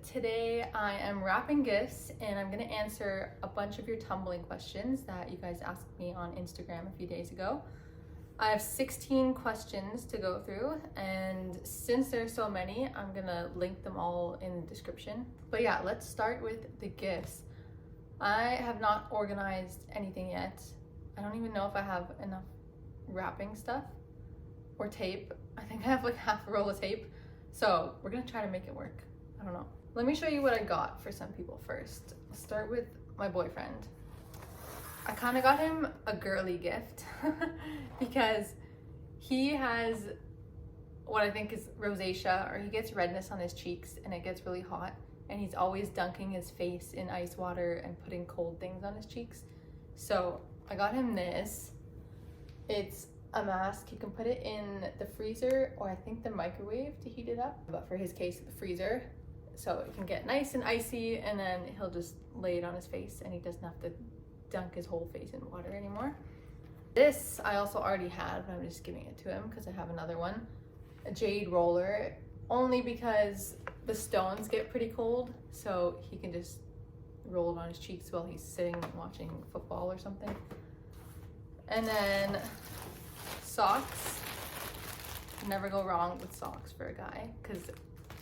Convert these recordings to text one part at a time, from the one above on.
today I am wrapping gifts and I'm going to answer a bunch of your tumbling questions that you guys asked me on Instagram a few days ago. I have 16 questions to go through, and since there's so many, I'm going to link them all in the description. But yeah, let's start with the gifts. I have not organized anything yet. I don't even know if I have enough wrapping stuff or tape. I think I have like half a roll of tape. So we're gonna try to make it work. I don't know. Let me show you what I got for some people first. I'll start with my boyfriend. I kind of got him a girly gift because he has what I think is rosacea, or he gets redness on his cheeks and it gets really hot, and he's always dunking his face in ice water and putting cold things on his cheeks. So I got him this. It's a mask. You can put it in the freezer or I think the microwave to heat it up, but for his case, the freezer, so it can get nice and icy, and then he'll just lay it on his face and he doesn't have to dunk his whole face in water anymore. This I also already had, but I'm just giving it to him because I have another one, a jade roller, only because the stones get pretty cold, so he can just roll it on his cheeks while he's sitting watching football or something. And then socks. Never go wrong with socks for a guy, because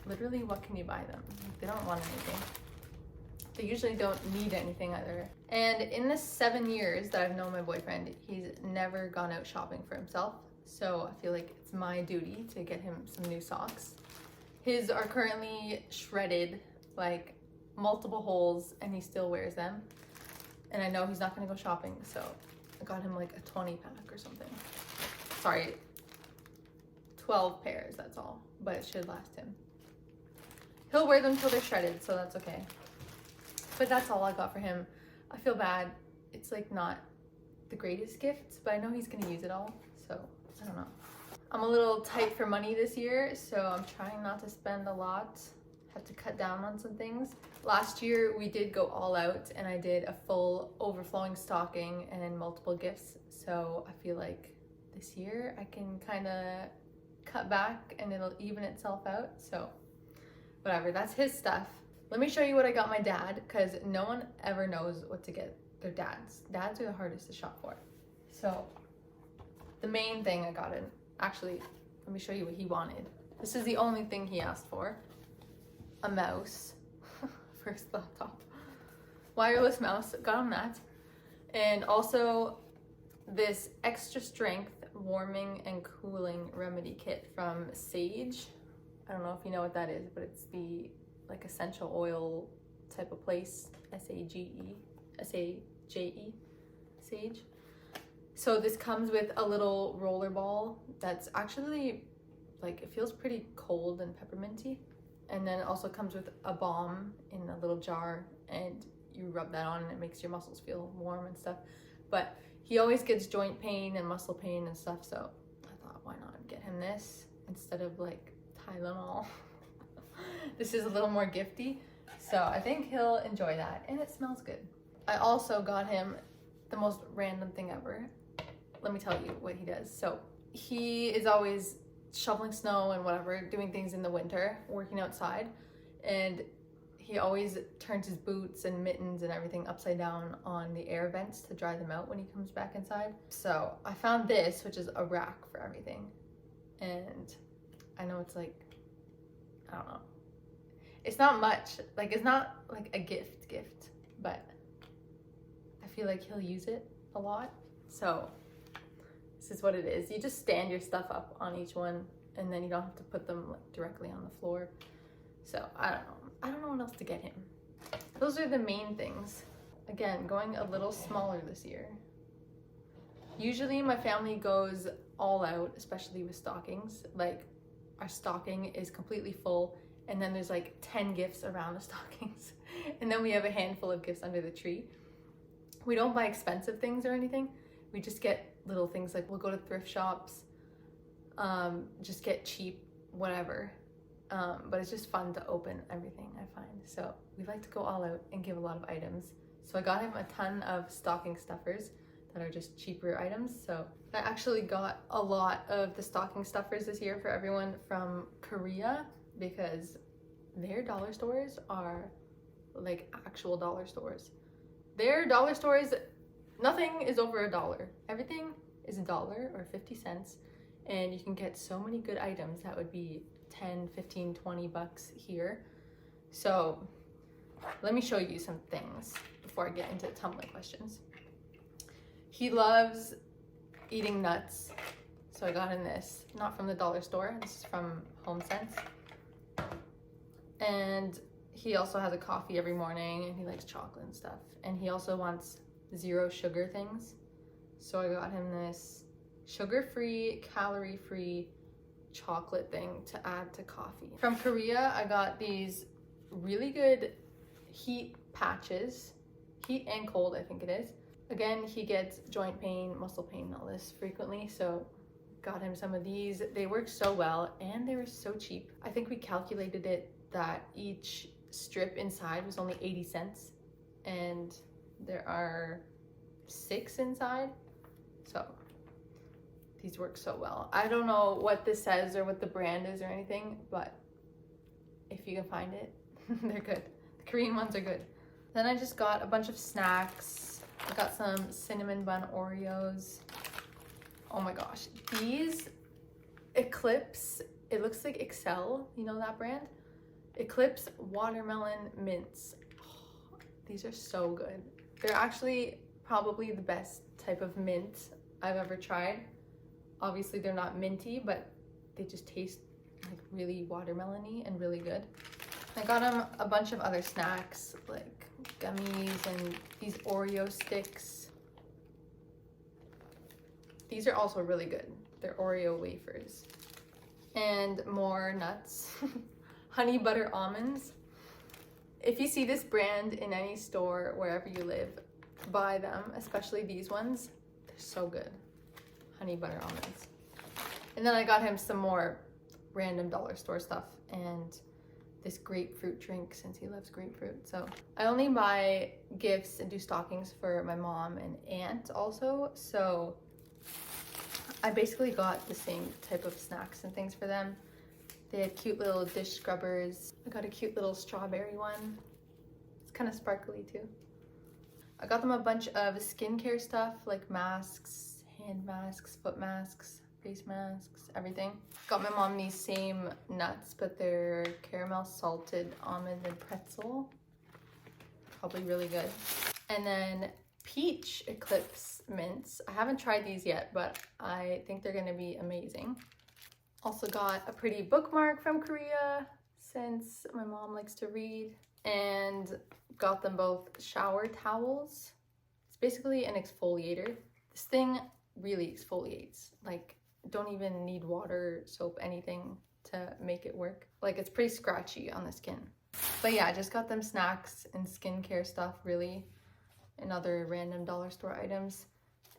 literally what can you buy them? They don't want anything. They usually don't need anything either. And in the 7 years that I've known my boyfriend, he's never gone out shopping for himself. So I feel like it's my duty to get him some new socks. His are currently shredded, like multiple holes, and he still wears them. And I know he's not gonna go shopping, so I got him like a 20 pack or something. Sorry, 12 pairs, that's all, but it should last him. He'll wear them till they're shredded, so that's okay. But that's all I got for him. I feel bad. It's like not the greatest gift, but I know he's gonna use it all, so I don't know. I'm a little tight for money this year, so I'm trying not to spend a lot. Have to cut down on some things. Last year we did go all out and I did a full overflowing stocking and multiple gifts, so I feel like this year I can kind of cut back and it'll even itself out. So whatever, that's his stuff. Let me show you what I got my dad, because no one ever knows what to get their dads. Dads are the hardest to shop for. So the main thing I got him, actually, let me show you what he wanted. This is the only thing he asked for. A mouse for his laptop. Wireless mouse, got him that. And also this extra strength warming and cooling remedy kit from Sage. I don't know if you know what that is, but it's the like essential oil type of place. S-A-G-E, S-A-J-E, Sage. So this comes with a little roller ball that's actually like, it feels pretty cold and pepperminty. And then it also comes with a balm in a little jar, and you rub that on and it makes your muscles feel warm and stuff. But he always gets joint pain and muscle pain and stuff, so I thought, why not get him this instead of like Tylenol. This is a little more gifty, so I think he'll enjoy that, and it smells good. I also got him the most random thing ever. Let me tell you what he does. So he is always shoveling snow and whatever, doing things in the winter, working outside, and he always turns his boots and mittens and everything upside down on the air vents to dry them out when he comes back inside. So I found this, which is a rack for everything. And I know it's like, I don't know. It's not much, like it's not like a gift, but I feel like he'll use it a lot. So this is what it is. You just stand your stuff up on each one, and then you don't have to put them like directly on the floor. So I don't know. I don't know what else to get him. Those are the main things. Again, going a little smaller this year. Usually my family goes all out, especially with stockings. Like our stocking is completely full, and then there's like 10 gifts around the stockings. And then we have a handful of gifts under the tree. We don't buy expensive things or anything. We just get little things, like we'll go to thrift shops, just get cheap whatever. But it's just fun to open everything, I find. So we like to go all out and give a lot of items. So I got him a ton of stocking stuffers that are just cheaper items. So I actually got a lot of the stocking stuffers this year for everyone from Korea, because their dollar stores are like actual dollar stores. Their dollar stores, nothing is over $1. Everything is $1 or 50 cents. And you can get so many good items that would be 10, 15, 20 bucks here. So let me show you some things before I get into the tumbling questions. He loves eating nuts. So I got him this, not from the dollar store, this is from HomeSense. And he also has a coffee every morning and he likes chocolate and stuff. And he also wants 0 sugar things. So I got him this sugar-free, calorie-free chocolate thing to add to coffee. From Korea, I got these really good heat patches, heat and cold, I think it is. Again, he gets joint pain, muscle pain, all this frequently, so got him some of these. They work so well and they were so cheap. I think we calculated it that each strip inside was only 80 cents and there are 6 inside, so these work so well. I don't know what this says or what the brand is or anything, but if you can find it, they're good. The Korean ones are good. Then I just got a bunch of snacks. I got some cinnamon bun Oreos. Oh my gosh, these Eclipse, it looks like Excel, you know that brand? Eclipse watermelon mints. Oh, these are so good. They're actually probably the best type of mint I've ever tried. Obviously they're not minty, but they just taste like really watermelony and really good. I got him a bunch of other snacks like gummies and these Oreo sticks. These are also really good. They're Oreo wafers. And more nuts. Honey butter almonds. If you see this brand in any store wherever you live, buy them, especially these ones. They're so good. Honey butter almonds. And then I got him some more random dollar store stuff and this grapefruit drink since he loves grapefruit. So I only buy gifts and do stockings for my mom and aunt also. So I basically got the same type of snacks and things for them. They had cute little dish scrubbers. I got a cute little strawberry one. It's kind of sparkly too. I got them a bunch of skincare stuff like masks, hand masks, foot masks, face masks, everything. Got my mom these same nuts, but they're caramel salted almond and pretzel. Probably really good. And then peach Eclipse mints. I haven't tried these yet, but I think they're gonna be amazing. Also got a pretty bookmark from Korea since my mom likes to read, and got them both shower towels. It's basically an exfoliator. This thing really exfoliates. Like, don't even need water, soap, anything to make it work. Like, it's pretty scratchy on the skin. But yeah, I just got them snacks and skincare stuff really, and other random dollar store items.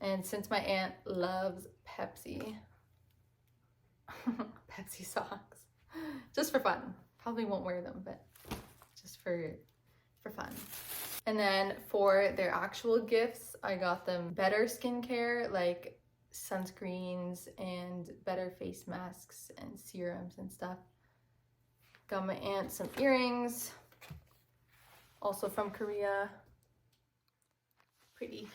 And since my aunt loves Pepsi, Pepsi socks, just for fun. Probably won't wear them, but just for fun. And then for their actual gifts, I got them better skincare, like sunscreens and better face masks and serums and stuff. Got my aunt some earrings, also from Korea. Pretty.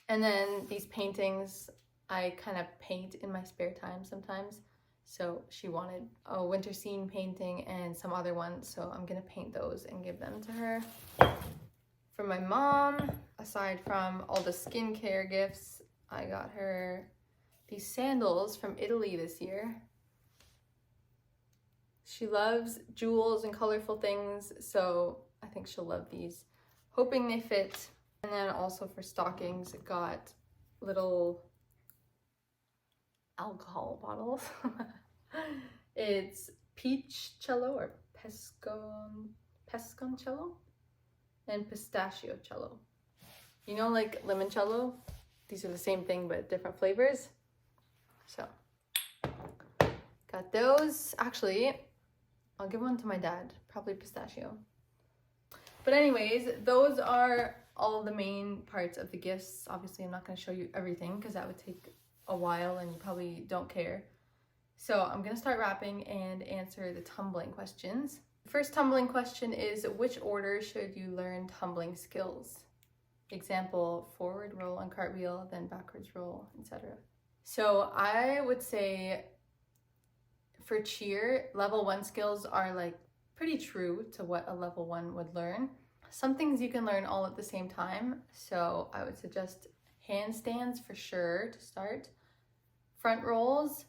And then these paintings, I kind of paint in my spare time sometimes. So she wanted a winter scene painting and some other ones, so I'm gonna paint those and give them to her. For my mom, aside from all the skincare gifts, I got her these sandals from Italy this year. She loves jewels and colorful things, so I think she'll love these. Hoping they fit. And then also for stockings, got little alcohol bottles. It's peach cello or pesconcello and pistachio cello. You know, like limoncello? These are the same thing but different flavors. So got those. Actually, I'll give one to my dad, probably pistachio. But anyways, those are all the main parts of the gifts. Obviously, I'm not going to show you everything because that would take a while and you probably don't care. So I'm gonna start rapping and answer the tumbling questions. The first tumbling question is, which order should you learn tumbling skills? Example, forward roll on cartwheel, then backwards roll, etc. So I would say for cheer, level 1 skills are like pretty true to what a level 1 would learn. Some things you can learn all at the same time. So I would suggest handstands for sure to start, front rolls,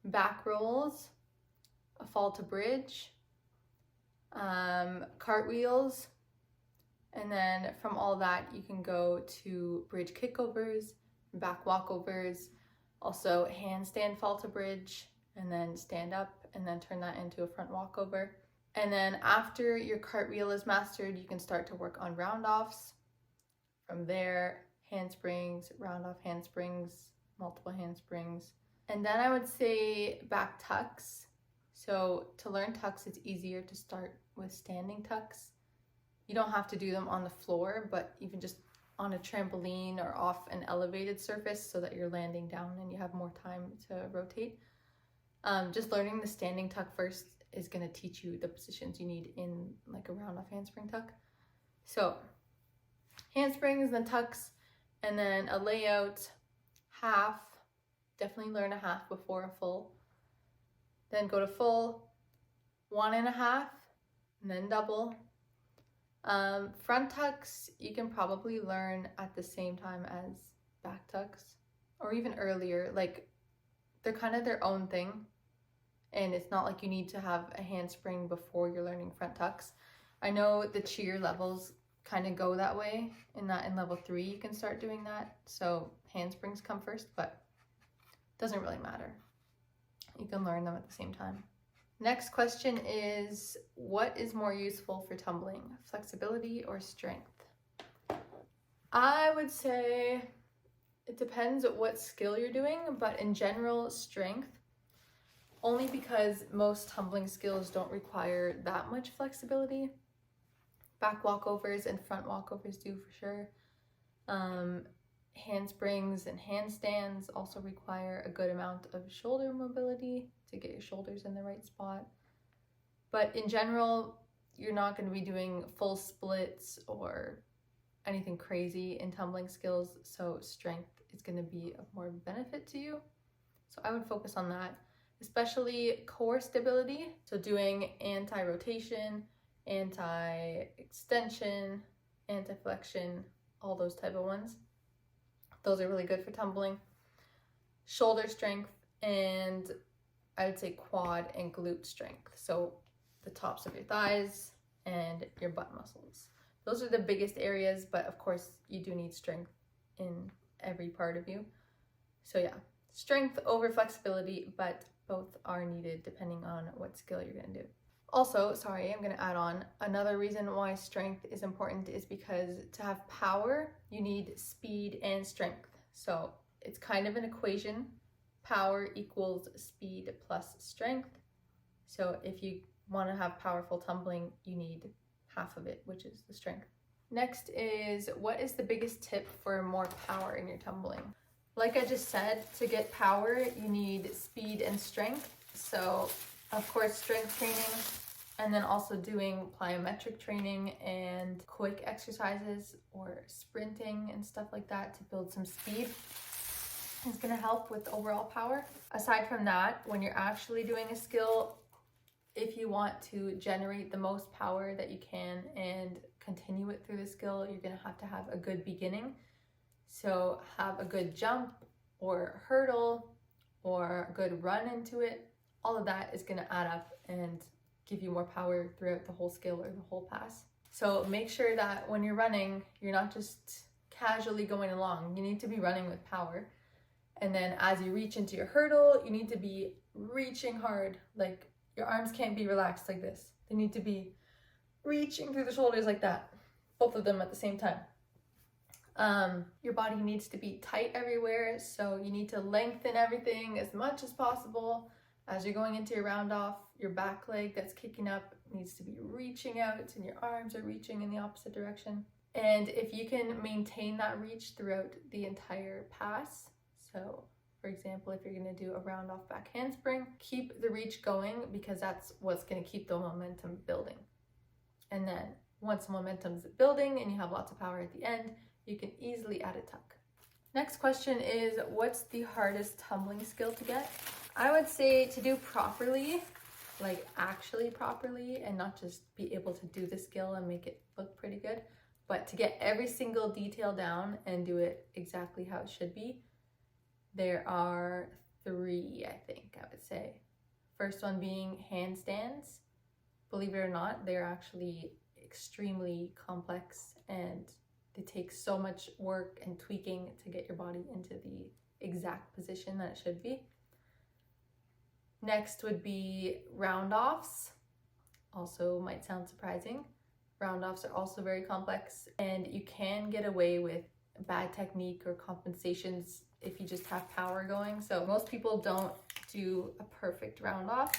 back rolls, a fall to bridge, cartwheels, and then from all that you can go to bridge kickovers, back walkovers, also handstand fall to bridge, and then stand up and then turn that into a front walkover. And then after your cartwheel is mastered, you can start to work on round-offs. From there, handsprings, round-off handsprings, multiple handsprings. And then I would say back tucks. So to learn tucks, it's easier to start with standing tucks. You don't have to do them on the floor, but even just on a trampoline or off an elevated surface so that you're landing down and you have more time to rotate. Just learning the standing tuck first is going to teach you the positions you need in like a round-off handspring tuck. So handsprings, then tucks, and then a layout, half. Definitely learn a half before a full. Then go to full, 1.5, and then double. Front tucks, you can probably learn at the same time as back tucks, or even earlier. Like, they're kind of their own thing, and it's not like you need to have a handspring before you're learning front tucks. I know the cheer levels kind of go that way, in that in level 3 you can start doing that, so handsprings come first, but it doesn't really matter. You can learn them at the same time. Next question is, what is more useful for tumbling, flexibility or strength? I would say it depends what skill you're doing, but in general, strength, only because most tumbling skills don't require that much flexibility. Back walkovers and front walkovers do for sure. Handsprings and handstands also require a good amount of shoulder mobility to get your shoulders in the right spot. But in general, you're not going to be doing full splits or anything crazy in tumbling skills, so strength is going to be of more benefit to you. So I would focus on that, especially core stability. So doing anti-rotation, anti-extension, anti-flexion, all those type of ones. Those are really good for tumbling. Shoulder strength, and I would say quad and glute strength. So the tops of your thighs and your butt muscles. Those are the biggest areas, but of course you do need strength in every part of you. So yeah, strength over flexibility, but both are needed depending on what skill you're gonna do. Also, sorry, I'm gonna add on, another reason why strength is important is because to have power, you need speed and strength. So it's kind of an equation. Power equals speed plus strength. So if you wanna have powerful tumbling, you need half of it, which is the strength. Next is, what is the biggest tip for more power in your tumbling? Like I just said, to get power, you need speed and strength. So of course, strength training, and then also doing plyometric training and quick exercises or sprinting and stuff like that to build some speed is gonna help with overall power. Aside from that, when you're actually doing a skill, if you want to generate the most power that you can and continue it through the skill, you're gonna have to have a good beginning. So have a good jump or hurdle or a good run into it. All of that is gonna add up and give you more power throughout the whole skill or the whole pass. So make sure that when you're running, you're not just casually going along. You need to be running with power. And then as you reach into your hurdle, you need to be reaching hard. Like, your arms can't be relaxed like this. They need to be reaching through the shoulders like that, both of them at the same time. Your body needs to be tight everywhere, so you need to lengthen everything as much as possible. As you're going into your round off, your back leg that's kicking up needs to be reaching out, and your arms are reaching in the opposite direction. And if you can maintain that reach throughout the entire pass, so For example, if you're going to do a round off back handspring, keep the reach going because that's what's going to keep the momentum building. And then once the momentum's building and you have lots of power at the end, you can easily add a tuck. Next question is, what's the hardest tumbling skill to get? I would say to do properly, like actually properly, and not just be able to do the skill and make it look pretty good, but to get every single detail down and do it exactly how it should be. There are 3, I think I would say. First one being handstands. Believe it or not, they're actually extremely complex and they take so much work and tweaking to get your body into the exact position that it should be. Next would be round-offs. Also might sound surprising. Round-offs are also very complex and you can get away with bad technique or compensations if you just have power going. So most people don't do a perfect round-off,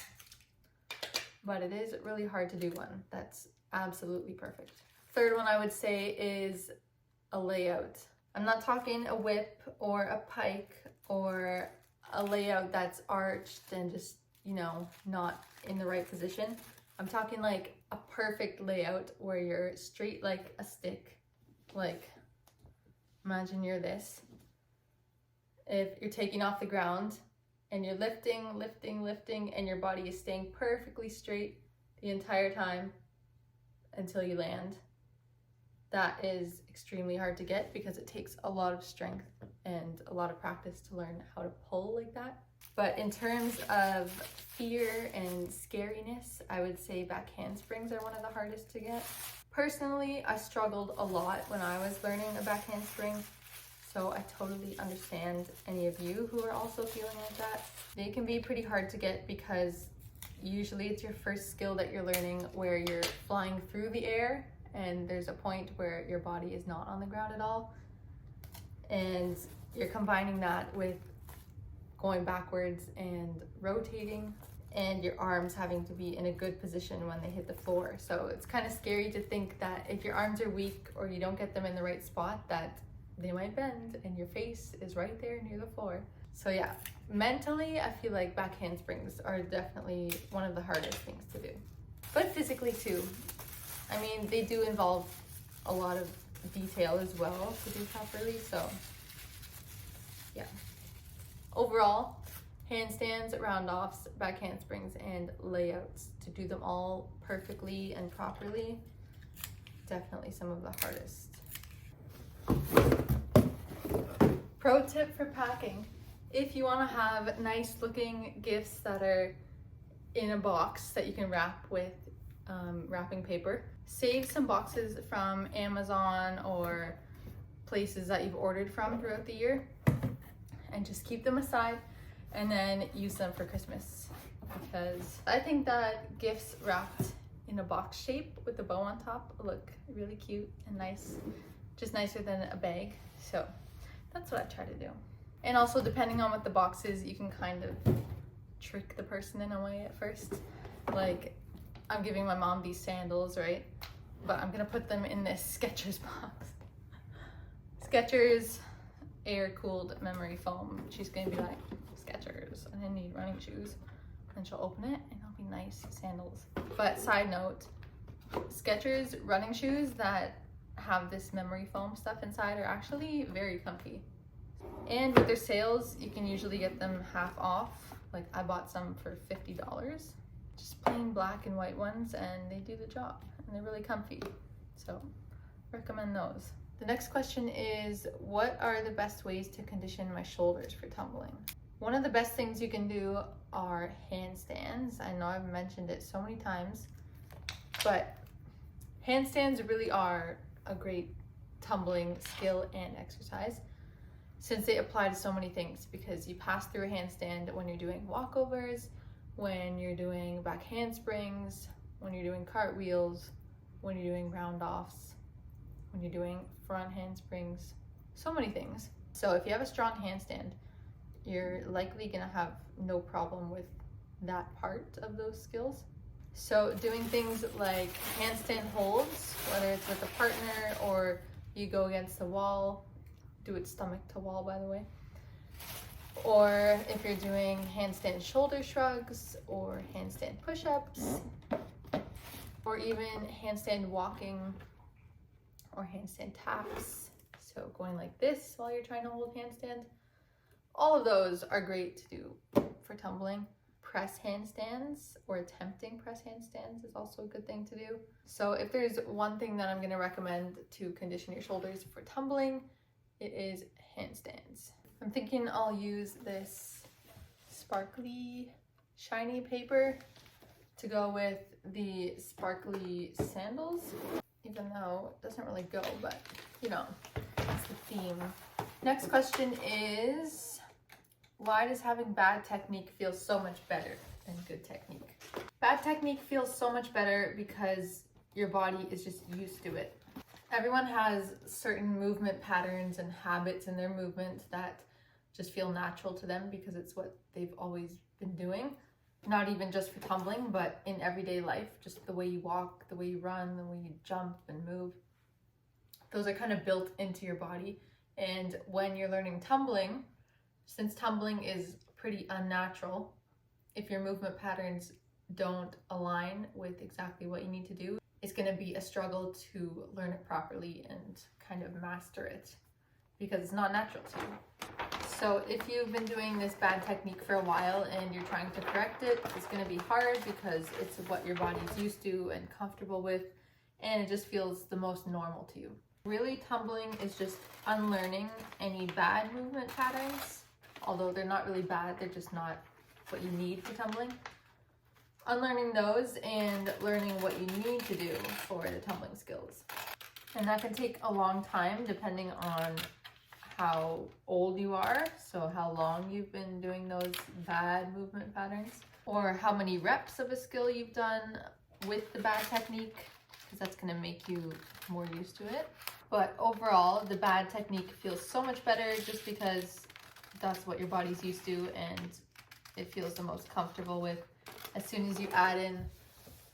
but it is really hard to do one that's absolutely perfect. Third one I would say is a layout. I'm not talking a whip or a pike or a layout that's arched and just, you know, not in the right position. I'm talking like a perfect layout where you're straight like a stick. Like, imagine you're this. If you're taking off the ground and you're lifting, and your body is staying perfectly straight the entire time until you land. That is extremely hard to get because it takes a lot of strength and a lot of practice to learn how to pull like that. But in terms of fear and scariness, I would say back handsprings are one of the hardest to get. Personally, I struggled a lot when I was learning a back handspring, so I totally understand any of you who are also feeling like that. They can be pretty hard to get because usually it's your first skill that you're learning where you're flying through the air and there's a point where your body is not on the ground at all. And you're combining that with going backwards and rotating and your arms having to be in a good position when they hit the floor. So it's kind of scary to think that if your arms are weak or you don't get them in the right spot, that they might bend and your face is right there near the floor. So yeah, mentally, I feel like back handsprings are definitely one of the hardest things to do. But physically too. I mean, they do involve a lot of detail as well to do properly, so yeah. Overall, handstands, round-offs, back handsprings, and layouts, to do them all perfectly and properly, definitely some of the hardest. Pro tip for packing. If you want to have nice looking gifts that are in a box that you can wrap with wrapping paper, save some boxes from Amazon or places that you've ordered from throughout the year and just keep them aside and then use them for Christmas, because I think that gifts wrapped in a box shape with a bow on top look really cute and nice, just nicer than a bag. So that's what I try to do. And also, depending on what the box is, you can kind of trick the person in a way at first. Like, I'm giving my mom these sandals, right? But I'm gonna put them in this Skechers box. Skechers air-cooled memory foam. She's gonna be like, Skechers, and I need running shoes. And she'll open it and it'll be nice sandals. But side note, Skechers running shoes that have this memory foam stuff inside are actually very comfy. And with their sales, you can usually get them half off. Like, I bought some for $50. Just plain black and white ones, and they do the job. And they're really comfy. So, recommend those. The next question is, what are the best ways to condition my shoulders for tumbling? One of the best things you can do are handstands. I know I've mentioned it so many times, but handstands really are a great tumbling skill and exercise, since they apply to so many things, because you pass through a handstand when you're doing walkovers, when you're doing back handsprings, when you're doing cartwheels, when you're doing round-offs, when you're doing front handsprings, so many things. So if you have a strong handstand, you're likely gonna have no problem with that part of those skills. So doing things like handstand holds, whether it's with a partner or you go against the wall, do it stomach to wall, by the way. Or if you're doing handstand shoulder shrugs or handstand push-ups, or even handstand walking or handstand taps. So going like this while you're trying to hold handstand. All of those are great to do for tumbling. Press handstands or attempting press handstands is also a good thing to do. So if there's one thing that I'm going to recommend to condition your shoulders for tumbling, it is handstands. I'm thinking I'll use this sparkly shiny paper to go with the sparkly sandals, even though it doesn't really go, but you know, it's the theme. Next question is, why does having bad technique feel so much better than good technique? Bad technique feels so much better because your body is just used to it. Everyone has certain movement patterns and habits in their movement that just feel natural to them because it's what they've always been doing. Not even just for tumbling, but in everyday life, just the way you walk, the way you run, the way you jump and move. Those are kind of built into your body. And when you're learning tumbling, since tumbling is pretty unnatural, if your movement patterns don't align with exactly what you need to do, it's going to be a struggle to learn it properly and kind of master it because it's not natural to you. So if you've been doing this bad technique for a while and you're trying to correct it, it's going to be hard because it's what your body's used to and comfortable with, and it just feels the most normal to you. Really, tumbling is just unlearning any bad movement patterns, although they're not really bad, they're just not what you need for tumbling. Unlearning those and learning what you need to do for the tumbling skills. And that can take a long time depending on how old you are, so how long you've been doing those bad movement patterns, or how many reps of a skill you've done with the bad technique, because that's going to make you more used to it. But overall, the bad technique feels so much better just because that's what your body's used to and it feels the most comfortable with. As soon as you add in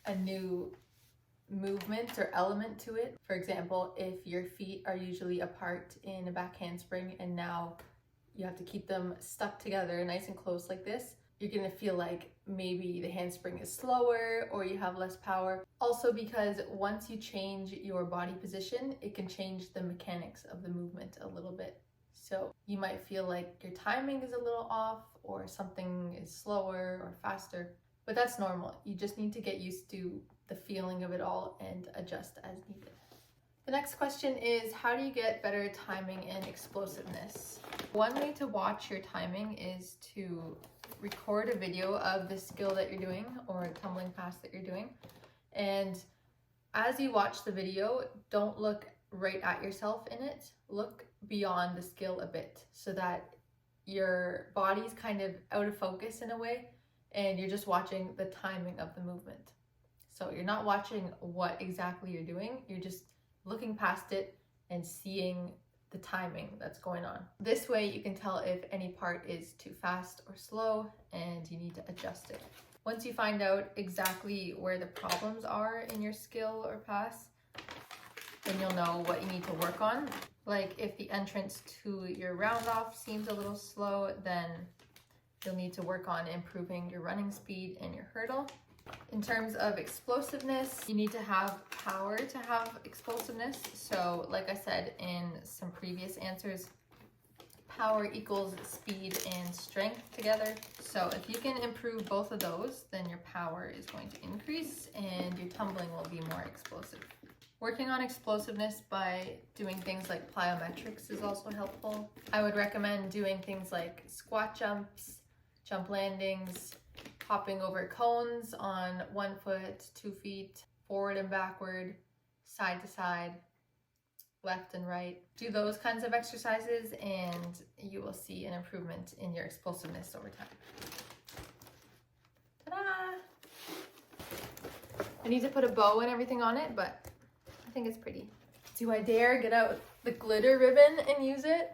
a new movement or element to it, for example, if your feet are usually apart in a back handspring and now you have to keep them stuck together nice and close like this, you're going to feel like maybe the handspring is slower or you have less power. Also because once you change your body position, it can change the mechanics of the movement a little bit. So you might feel like your timing is a little off or something is slower or faster, but that's normal. You just need to get used to the feeling of it all and adjust as needed. The next question is, how do you get better timing and explosiveness? One way to watch your timing is to record a video of the skill that you're doing or tumbling pass that you're doing. And as you watch the video, don't look right at yourself in it. Look beyond the skill a bit so that your body's kind of out of focus in a way and you're just watching the timing of the movement. So you're not watching what exactly you're doing, you're just looking past it and seeing the timing that's going on. This way you can tell if any part is too fast or slow and you need to adjust it. Once you find out exactly where the problems are in your skill or pass, then you'll know what you need to work on. Like if the entrance to your round off seems a little slow, then you'll need to work on improving your running speed and your hurdle. In terms of explosiveness, you need to have power to have explosiveness. So like I said in some previous answers, power equals speed and strength together. So if you can improve both of those, then your power is going to increase and your tumbling will be more explosive. Working on explosiveness by doing things like plyometrics is also helpful. I would recommend doing things like squat jumps, jump landings, hopping over cones on 1 foot, 2 feet, forward and backward, side to side, left and right. Do those kinds of exercises and you will see an improvement in your explosiveness over time. Ta-da! I need to put a bow and everything on it, but I think it's pretty. Do I dare get out the glitter ribbon and use it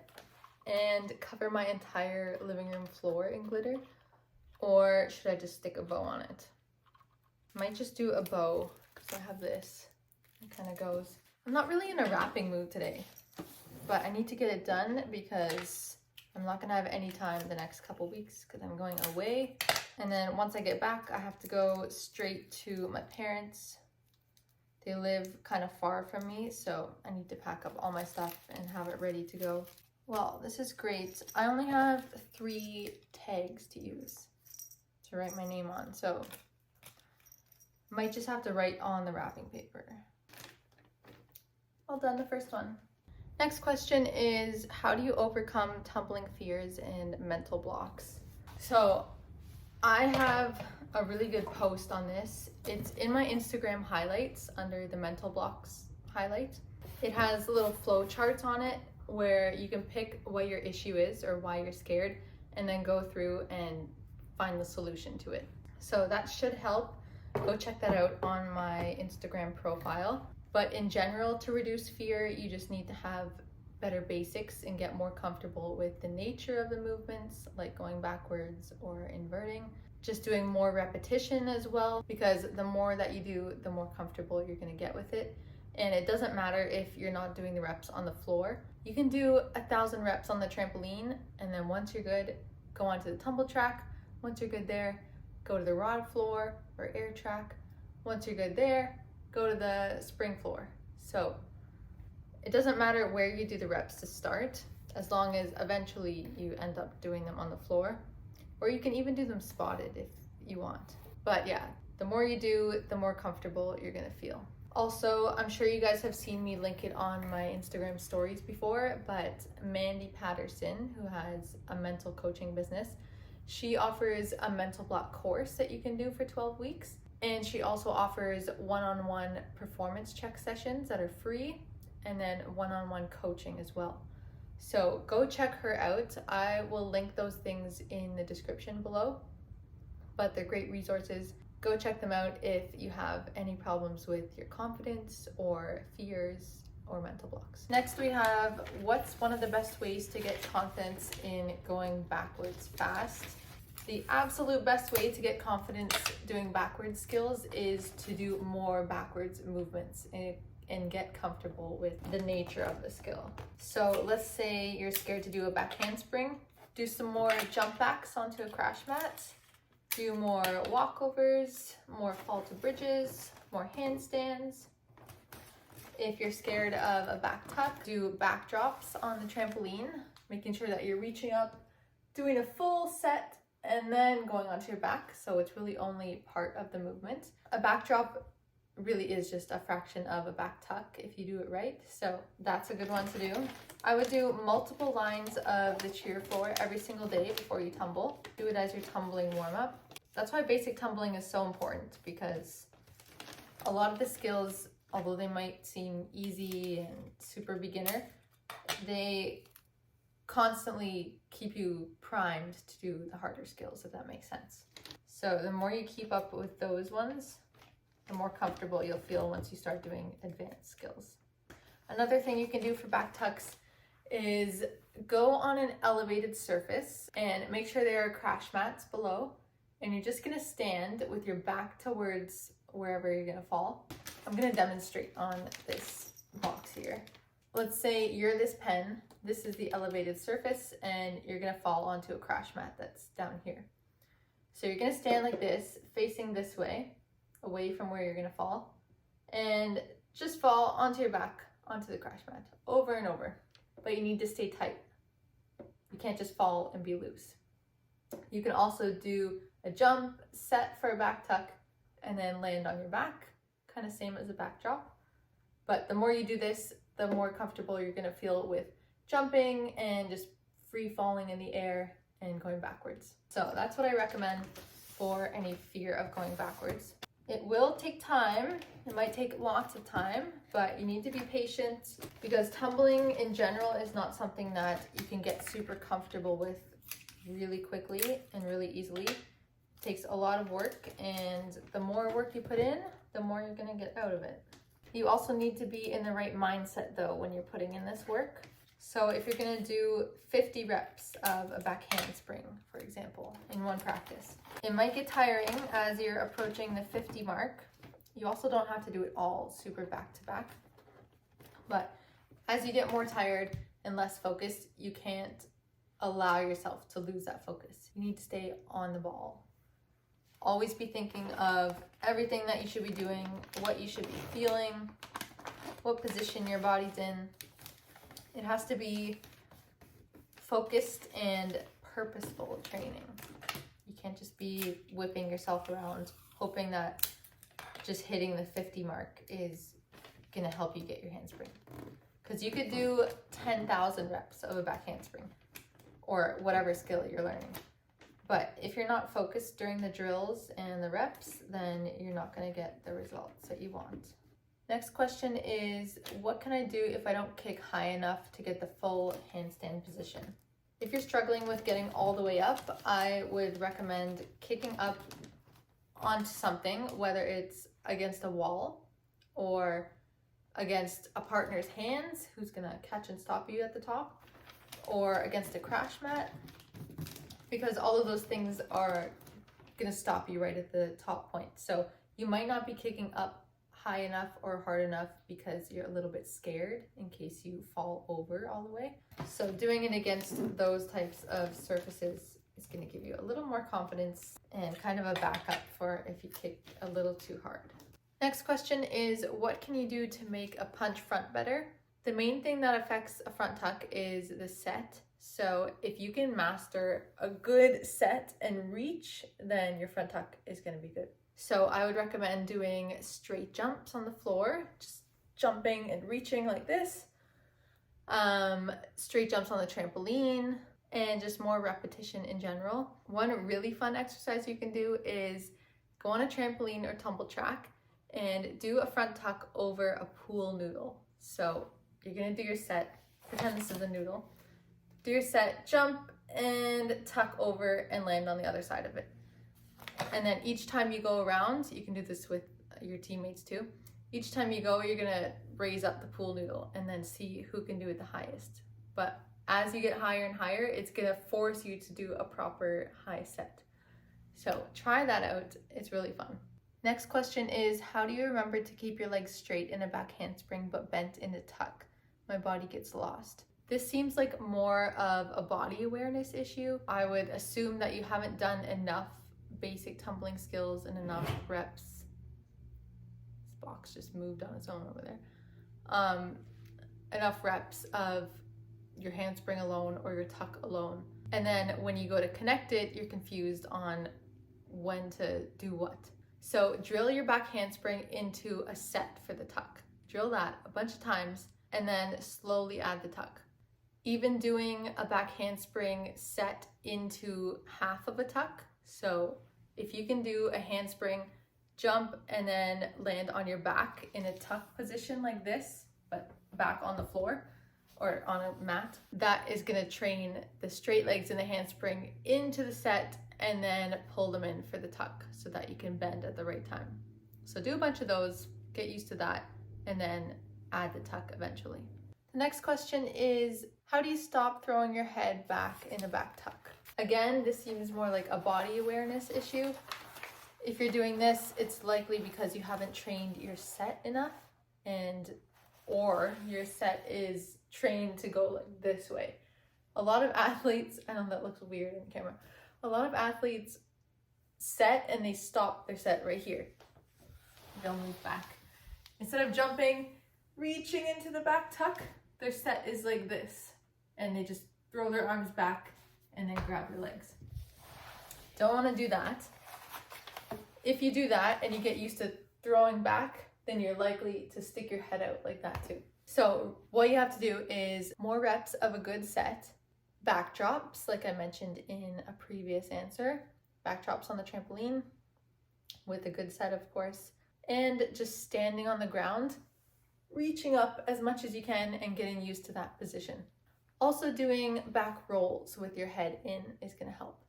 and cover my entire living room floor in glitter? Or should I just stick a bow on it? I might just do a bow because I have this. It kind of goes. I'm not really in a wrapping mood today, but I need to get it done because I'm not gonna have any time the next couple weeks because I'm going away. And then once I get back, I have to go straight to my parents. They live kind of far from me, so I need to pack up all my stuff and have it ready to go. Well, this is great. I only have 3 tags to use to write my name on, so might just have to write on the wrapping paper. All done, the first one. Next question is, how do you overcome tumbling fears and mental blocks? So I have a really good post on this. It's in my Instagram highlights under the mental blocks highlight. It has little flow charts on it where you can pick what your issue is or why you're scared and then go through and find the solution to it. So that should help. Go check that out on my Instagram profile. But in general, to reduce fear, you just need to have better basics and get more comfortable with the nature of the movements, like going backwards or inverting. Just doing more repetition as well, because the more that you do, the more comfortable you're gonna get with it. And it doesn't matter if you're not doing the reps on the floor. You can do 1,000 reps on the trampoline, and then once you're good, go onto the tumble track. Once you're good there, go to the rod floor or air track. Once you're good there, go to the spring floor. So it doesn't matter where you do the reps to start, as long as eventually you end up doing them on the floor, or you can even do them spotted if you want. But yeah, the more you do, the more comfortable you're gonna feel. Also, I'm sure you guys have seen me link it on my Instagram stories before, but Mandy Patterson, who has a mental coaching business, she offers a mental block course that you can do for 12 weeks. And she also offers one-on-one performance check sessions that are free, and then one-on-one coaching as well. So go check her out. I will link those things in the description below, but they're great resources. Go check them out if you have any problems with your confidence or fears or mental blocks. Next we have, what's one of the best ways to get confidence in going backwards fast? The absolute best way to get confidence doing backwards skills is to do more backwards movements and get comfortable with the nature of the skill. So let's say you're scared to do a back handspring. Do some more jump backs onto a crash mat. Do more walkovers, more fall to bridges, more handstands. If you're scared of a back tuck, do backdrops on the trampoline, making sure that you're reaching up, doing a full set, and then going onto your back, so it's really only part of the movement. A backdrop really is just a fraction of a back tuck if you do it right, so that's a good one to do. I would do multiple lines of the cheer floor every single day before you tumble. Do it as your tumbling warm-up. That's why basic tumbling is so important, because a lot of the skills, although they might seem easy and super beginner, they constantly keep you primed to do the harder skills, if that makes sense. So the more you keep up with those ones, the more comfortable you'll feel once you start doing advanced skills. Another thing you can do for back tucks is go on an elevated surface and make sure there are crash mats below, and you're just gonna stand with your back towards wherever you're gonna fall. I'm gonna demonstrate on this box here. Let's say you're this pen, this is the elevated surface, and you're gonna fall onto a crash mat that's down here. So you're gonna stand like this, facing this way, away from where you're gonna fall, and just fall onto your back, onto the crash mat, over and over. But you need to stay tight. You can't just fall and be loose. You can also do a jump, set for a back tuck, and then land on your back, kind of same as a backdrop. But the more you do this, the more comfortable you're gonna feel with jumping and just free falling in the air and going backwards. So that's what I recommend for any fear of going backwards. It will take time. It might take lots of time, but you need to be patient, because tumbling in general is not something that you can get super comfortable with really quickly and really easily. It takes a lot of work, and the more work you put in, the more you're gonna get out of it. You also need to be in the right mindset though when you're putting in this work. So if you're gonna do 50 reps of a back handspring, for example, in one practice, it might get tiring as you're approaching the 50 mark. You also don't have to do it all super back to back. But as you get more tired and less focused, you can't allow yourself to lose that focus. You need to stay on the ball. Always be thinking of everything that you should be doing, what you should be feeling, what position your body's in. It has to be focused and purposeful training. You can't just be whipping yourself around, hoping that just hitting the 50 mark is gonna help you get your handspring. Because you could do 10,000 reps of a back handspring or whatever skill you're learning. But if you're not focused during the drills and the reps, then you're not gonna get the results that you want. Next question is, what can I do if I don't kick high enough to get the full handstand position? If you're struggling with getting all the way up, I would recommend kicking up onto something, whether it's against a wall or against a partner's hands who's gonna catch and stop you at the top, or against a crash mat, because all of those things are gonna stop you right at the top point. So you might not be kicking up high enough or hard enough because you're a little bit scared in case you fall over all the way. So doing it against those types of surfaces is going to give you a little more confidence and kind of a backup for if you kick a little too hard. Next question is, what can you do to make a punch front better? The main thing that affects a front tuck is the set. So if you can master a good set and reach, then your front tuck is going to be good. So I would recommend doing straight jumps on the floor, just jumping and reaching like this. Straight jumps on the trampoline, and just more repetition in general. One really fun exercise you can do is go on a trampoline or tumble track and do a front tuck over a pool noodle. So you're gonna do your set, pretend this is a noodle. Do your set, jump and tuck over and land on the other side of it. And then each time you go around, you can do this with your teammates too. Each time you go, you're gonna raise up the pool noodle and then see who can do it the highest. But as you get higher and higher, it's gonna force you to do a proper high set. So try that out, it's really fun. Next question is, how do you remember to keep your legs straight in a back handspring but bent in a tuck? My body gets lost. This seems like more of a body awareness issue. I would assume that you haven't done enough basic tumbling skills and enough reps. This box just moved on its own over there. Enough reps of your handspring alone or your tuck alone. And then when you go to connect it, you're confused on when to do what. So drill your back handspring into a set for the tuck. Drill that a bunch of times and then slowly add the tuck. Even doing a back handspring set into half of a tuck. So if you can do a handspring, jump and then land on your back in a tuck position like this, but back on the floor or on a mat, that is gonna train the straight legs in the handspring into the set and then pull them in for the tuck so that you can bend at the right time. So do a bunch of those, get used to that, and then add the tuck eventually. The next question is, how do you stop throwing your head back in a back tuck? Again, this seems more like a body awareness issue. If you're doing this, it's likely because you haven't trained your set enough, or your set is trained to go like this way. A lot of athletes, I know that looks weird on camera, a lot of athletes set and they stop their set right here. They'll move back. Instead of jumping, reaching into the back tuck, their set is like this. And they just throw their arms back and then grab their legs. Don't want to do that. If you do that and you get used to throwing back, then you're likely to stick your head out like that too. So what you have to do is more reps of a good set, backdrops, like I mentioned in a previous answer, backdrops on the trampoline with a good set, of course, and just standing on the ground, reaching up as much as you can and getting used to that position. Also doing back rolls with your head in is going to help.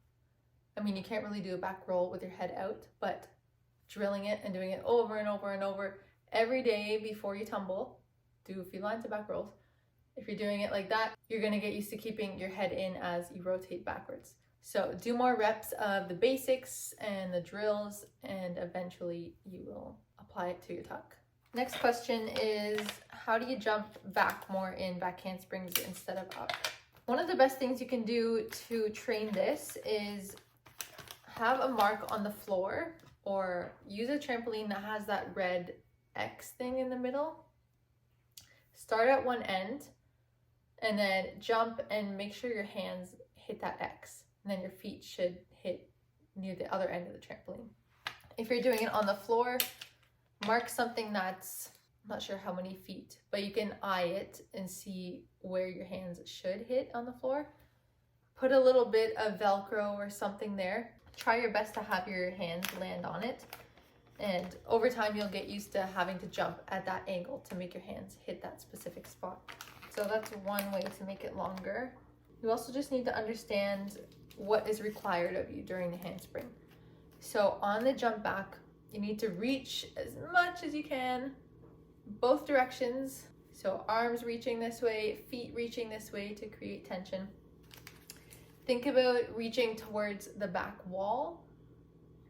I mean, you can't really do a back roll with your head out, but drilling it and doing it over and over and over every day before you tumble, do a few lines of back rolls. If you're doing it like that, you're going to get used to keeping your head in as you rotate backwards. So do more reps of the basics and the drills, and eventually you will apply it to your tuck. Next question is, how do you jump back more in back handsprings instead of up? One of the best things you can do to train this is have a mark on the floor or use a trampoline that has that red X thing in the middle. Start at one end and then jump and make sure your hands hit that X. And then your feet should hit near the other end of the trampoline. If you're doing it on the floor, mark something that's, I'm not sure how many feet, but you can eye it and see where your hands should hit on the floor. Put a little bit of Velcro or something there. Try your best to have your hands land on it. And over time, you'll get used to having to jump at that angle to make your hands hit that specific spot. So that's one way to make it longer. You also just need to understand what is required of you during the handspring. So on the jump back, you need to reach as much as you can, both directions. So arms reaching this way, feet reaching this way to create tension. Think about reaching towards the back wall.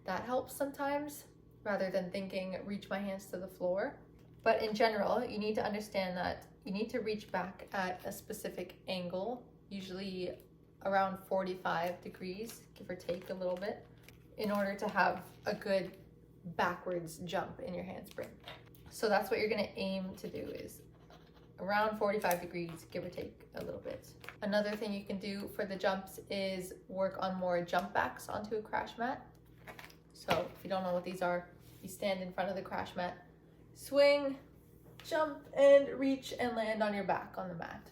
That helps sometimes, rather than thinking, reach my hands to the floor. But in general, you need to understand that you need to reach back at a specific angle, usually around 45 degrees, give or take a little bit, in order to have a good backwards jump in your handspring. So that's what you're gonna aim to do, is around 45 degrees, give or take a little bit. Another thing you can do for the jumps is work on more jump backs onto a crash mat. So if you don't know what these are, you stand in front of the crash mat, swing, jump, and reach and land on your back on the mat.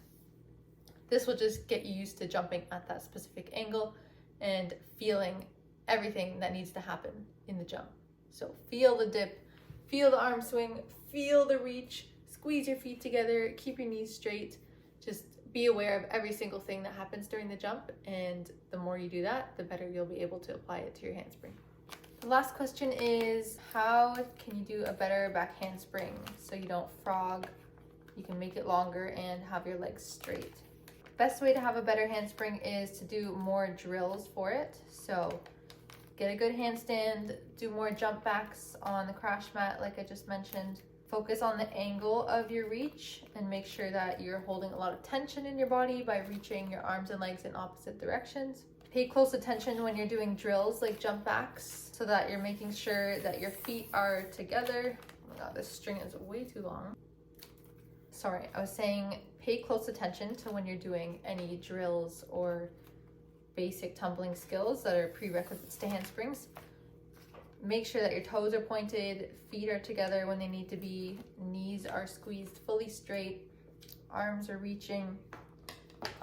This will just get you used to jumping at that specific angle and feeling everything that needs to happen in the jump. So feel the dip, feel the arm swing, feel the reach, squeeze your feet together, keep your knees straight. Just be aware of every single thing that happens during the jump, and the more you do that, the better you'll be able to apply it to your handspring. The last question is, how can you do a better back handspring so you don't frog, you can make it longer and have your legs straight? Best way to have a better handspring is to do more drills for it. So get a good handstand, do more jump backs on the crash mat like I just mentioned. Focus on the angle of your reach and make sure that you're holding a lot of tension in your body by reaching your arms and legs in opposite directions. Pay close attention when you're doing drills like jump backs so that you're making sure that your feet are together. Oh my God, this string is way too long. Sorry, I was saying pay close attention to when you're doing any drills or basic tumbling skills that are prerequisites to handsprings. Make sure that your toes are pointed, feet are together when they need to be, knees are squeezed fully straight, arms are reaching,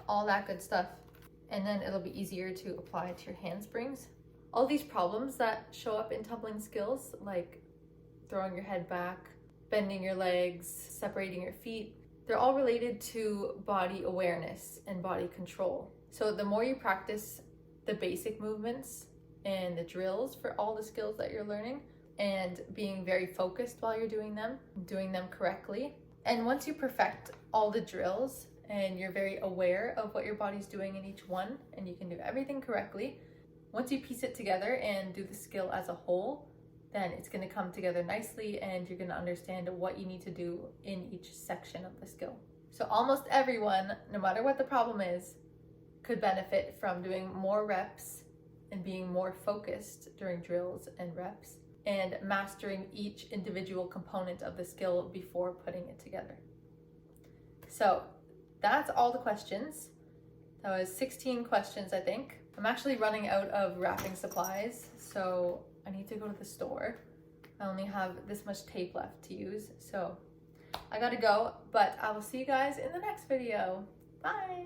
all that good stuff. And then it'll be easier to apply to your handsprings. All these problems that show up in tumbling skills, like throwing your head back, bending your legs, separating your feet, they're all related to body awareness and body control. So the more you practice the basic movements and the drills for all the skills that you're learning, and being very focused while you're doing them correctly. And once you perfect all the drills and you're very aware of what your body's doing in each one, and you can do everything correctly, once you piece it together and do the skill as a whole, then it's going to come together nicely and you're going to understand what you need to do in each section of the skill. So almost everyone, no matter what the problem is, could benefit from doing more reps and being more focused during drills and reps, and mastering each individual component of the skill before putting it together. So that's all the questions. That was 16 questions, I think. I'm actually running out of wrapping supplies, so I need to go to the store. I only have this much tape left to use, so I gotta go, but I will see you guys in the next video. Bye!